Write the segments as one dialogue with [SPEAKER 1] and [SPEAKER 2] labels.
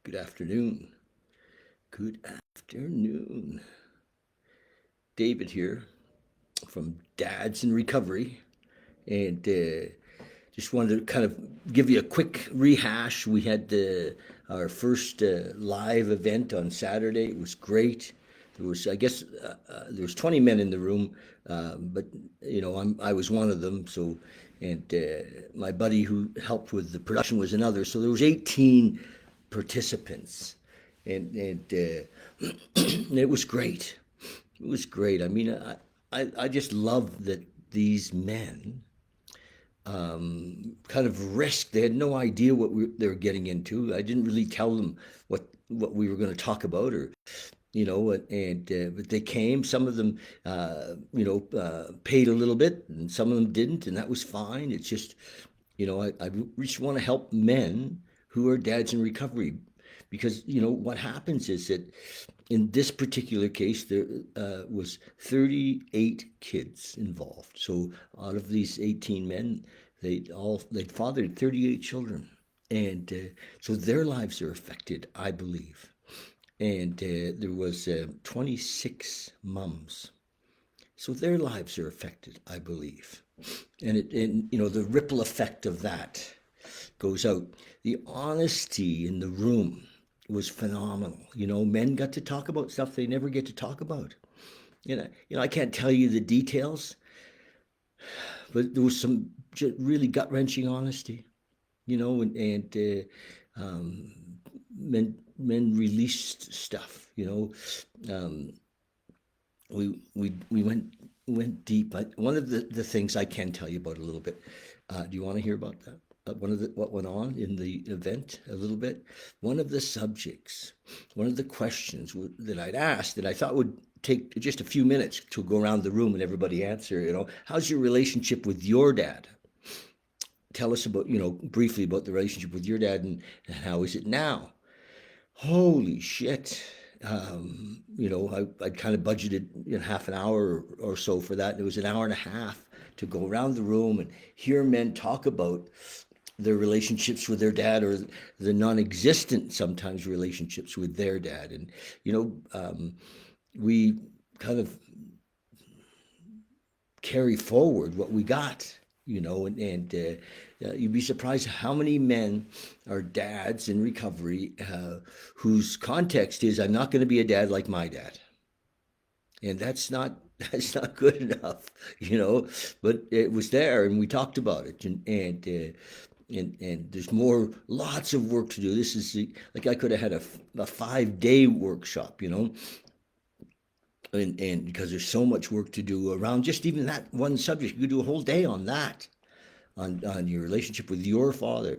[SPEAKER 1] Good afternoon. Good afternoon. David here from Dads in Recovery. And just wanted to kind of give you a quick rehash. We had our first live event on Saturday. It was great. There was, I guess, there was 20 men in the room, but I was one of them. So, and my buddy who helped with the production was another. So there was 18 participants, and it was great. It was great. I mean, I just love that these men kind of risked. They had no idea what they were getting into. I didn't really tell them what we were going to talk about, or but they came. Some of them, paid a little bit, and some of them didn't, and that was fine. It's just, I just want to help men who are dads in recovery, because what happens is that in this particular case there was 38 kids involved. So out of these 18 men, they'd fathered 38 children, and so their lives are affected, I believe. And there was 26 mums, so their lives are affected, I believe. And the ripple effect of that goes out. The honesty in the room was phenomenal. Men got to talk about stuff they never get to talk about. I can't tell you the details, but there was some really gut-wrenching honesty. And men released stuff. We went deep. One of the things I can tell you about a little bit. Do you want to hear about that? What went on in the event a little bit. One of the subjects, one of the questions that I'd asked that I thought would take just a few minutes to go around the room and everybody answer. How's your relationship with your dad? Tell us about, briefly about the relationship with your dad, and how is it now? Holy shit. I'd kind of budgeted half an hour or so for that. And it was an hour and a half to go around the room and hear men talk about their relationships with their dad, or the non-existent sometimes relationships with their dad. And we kind of carry forward what we got, and you'd be surprised how many men are dads in recovery whose context is, I'm not going to be a dad like my dad. And that's not good enough, but it was there, and we talked about it. And there's lots of work to do. This is like I could have had a 5-day workshop, and because there's so much work to do around just even that one subject. You could do a whole day on that, on your relationship with your father,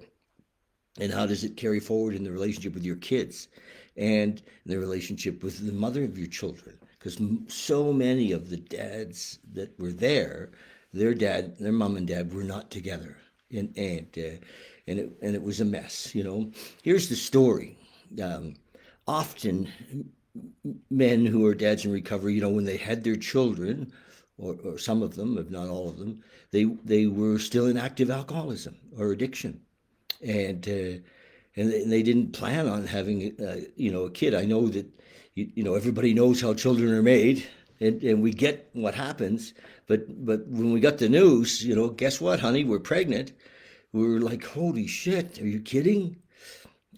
[SPEAKER 1] and how does it carry forward in the relationship with your kids, and the relationship with the mother of your children. Because so many of the dads that were there, their mom and dad were not together, and it was a mess. Here's the story. Often men who are dads in recovery, when they had their children, or some of them, if not all of them, they were still in active alcoholism or addiction, and they didn't plan on having a kid. I know that everybody knows how children are made, and we get what happens, but when we got the news, guess what, honey, we're pregnant. We were like, holy shit, are you kidding?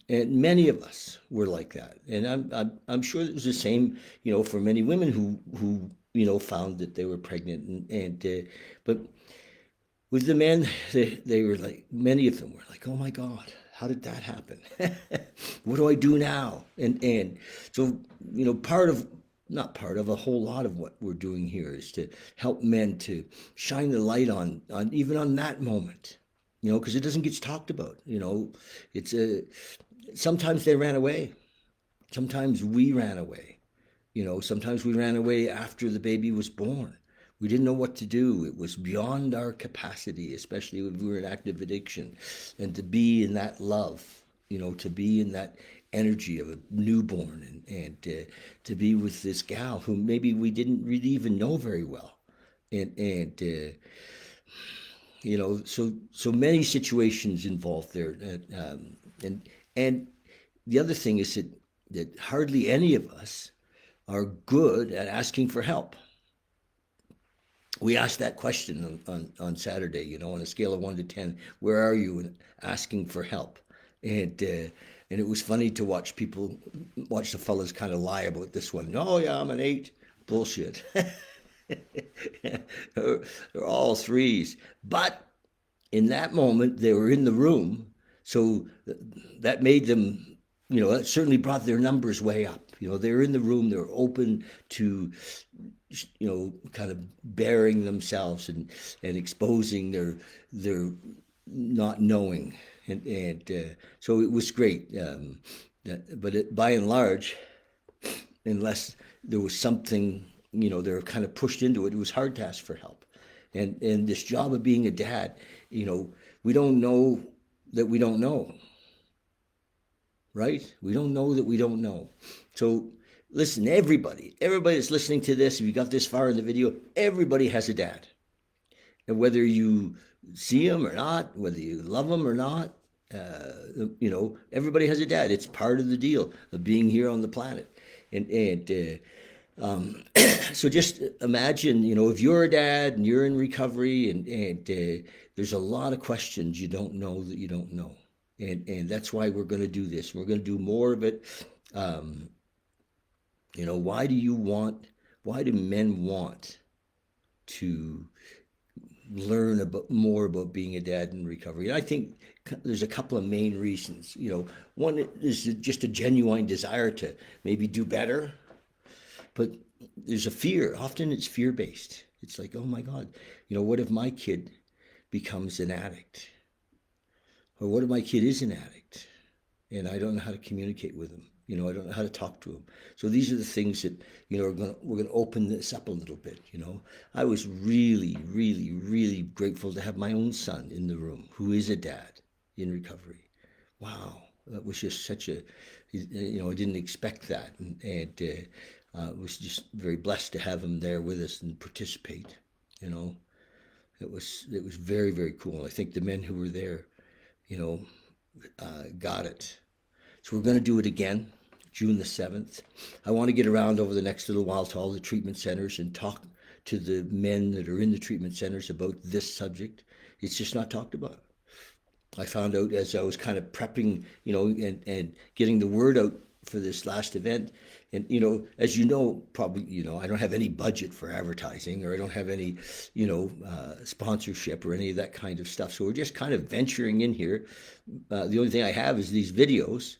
[SPEAKER 1] And many of us were like that, and I'm sure it was the same, for many women who found that they were pregnant, but with the men, they were like, many of them were like, oh my God, how did that happen? What do I do now? And so not part of, a whole lot of what we're doing here is to help men to shine the light on even on that moment, because it doesn't get talked about. It's sometimes they ran away. Sometimes we ran away. Sometimes we ran away after the baby was born. We didn't know what to do. It was beyond our capacity, especially when we were in active addiction. And to be in that love, to be in that energy of a newborn, and to be with this gal who maybe we didn't really even know very well. And so many situations involved there. And the other thing is that hardly any of us are good at asking for help. We asked that question on Saturday, on a scale of 1 to 10, where are you in asking for help? And it was funny to watch the fellas kind of lie about this one. Oh yeah, I'm an 8. Bullshit. They're all 3s. But in that moment, they were in the room, so that made them, that certainly brought their numbers way up. They're in the room, they're open to, kind of bearing themselves and exposing their not knowing, and so it was great. But by and large, unless there was something, they're kind of pushed into it, it was hard to ask for help. And this job of being a dad, we don't know that we don't know, right? We don't know that we don't know. So listen, everybody that's listening to this, if you got this far in the video, everybody has a dad. And whether you see him or not, whether you love him or not, everybody has a dad. It's part of the deal of being here on the planet. And so just imagine, if you're a dad and you're in recovery, and there's a lot of questions you don't know that you don't know. And that's why we're going to do this. We're going to do more of it. Why do men want to learn more about being a dad in recovery? And I think there's a couple of main reasons. One is just a genuine desire to maybe do better, but there's a fear. Often it's fear-based. It's like, oh my God, what if my kid becomes an addict? Or what if my kid is an addict and I don't know how to communicate with him? I don't know how to talk to him. So these are the things that, we're going to open this up a little bit. I was really, really, really grateful to have my own son in the room who is a dad in recovery. Wow. That was just such I didn't expect that. And was just very blessed to have him there with us and participate. It was very, very cool. I think the men who were there, got it. So we're going to do it again, June the 7th. I want to get around over the next little while to all the treatment centers and talk to the men that are in the treatment centers about this subject. It's just not talked about. I found out as I was kind of prepping, and getting the word out for this last event. And, as probably, I don't have any budget for advertising, or I don't have any, sponsorship or any of that kind of stuff. So we're just kind of venturing in here. The only thing I have is these videos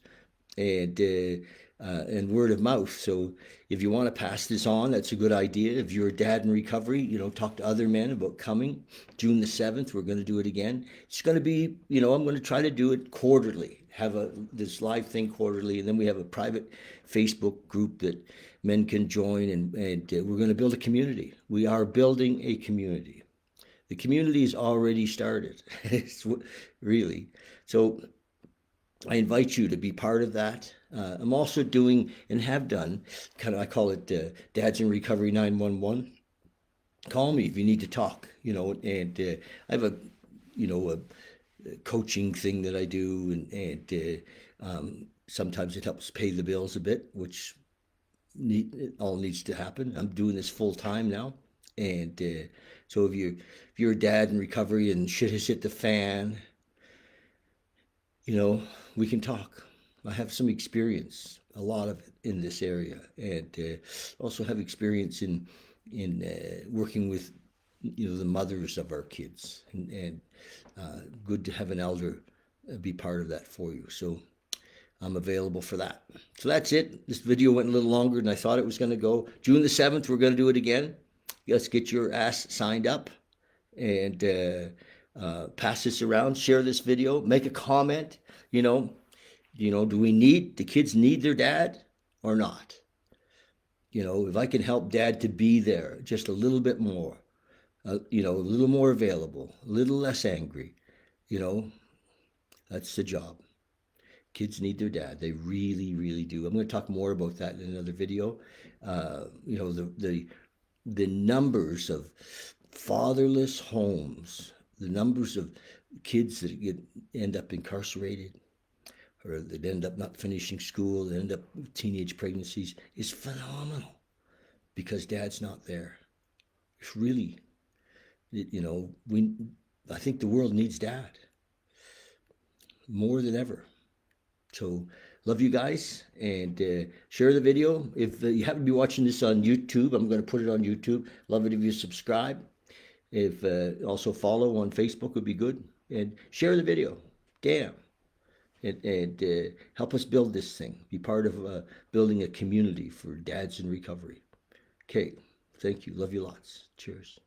[SPEAKER 1] and word of mouth. So if you want to pass this on, that's a good idea. If you're a dad in recovery, talk to other men about coming. June the 7th, we're going to do it again. It's going to be, I'm going to try to do it quarterly, have this live thing quarterly, and then we have a private Facebook group that men can join, and we're going to build a community. We are building a community. The community is already started. It's really. So I invite you to be part of that. I'm also doing, and have done, I call it Dads in Recovery 911. Call me if you need to talk, and I have a coaching thing that I do, and sometimes it helps pay the bills a bit, which it all needs to happen. I'm doing this full time now, and so if you're a dad in recovery and shit has hit the fan, we can talk. I have some experience, a lot of it in this area, and also have experience in working with the mothers of our kids, and good to have an elder be part of that for you. So I'm available for that. So that's it. This video went a little longer than I thought it was going to go. June the 7th, we're going to do it again. Let's get your ass signed up and pass this around. Share this video. Make a comment. Do the kids need their dad or not? If I can help dad to be there just a little bit more, a little more available, a little less angry, that's the job. Kids need their dad. They really, really do. I'm going to talk more about that in another video. The numbers of fatherless homes, the numbers of kids that end up incarcerated, or that end up not finishing school, that end up with teenage pregnancies, is phenomenal because dad's not there. It's really, you know, I think the world needs dad more than ever. So love you guys, and share the video. If you happen to be watching this on YouTube, I'm going to put it on YouTube. Love it if you subscribe. If also follow on Facebook would be good, and share the video. Damn, and help us build this thing. Be part of building a community for dads in recovery. Okay, thank you. Love you lots. Cheers.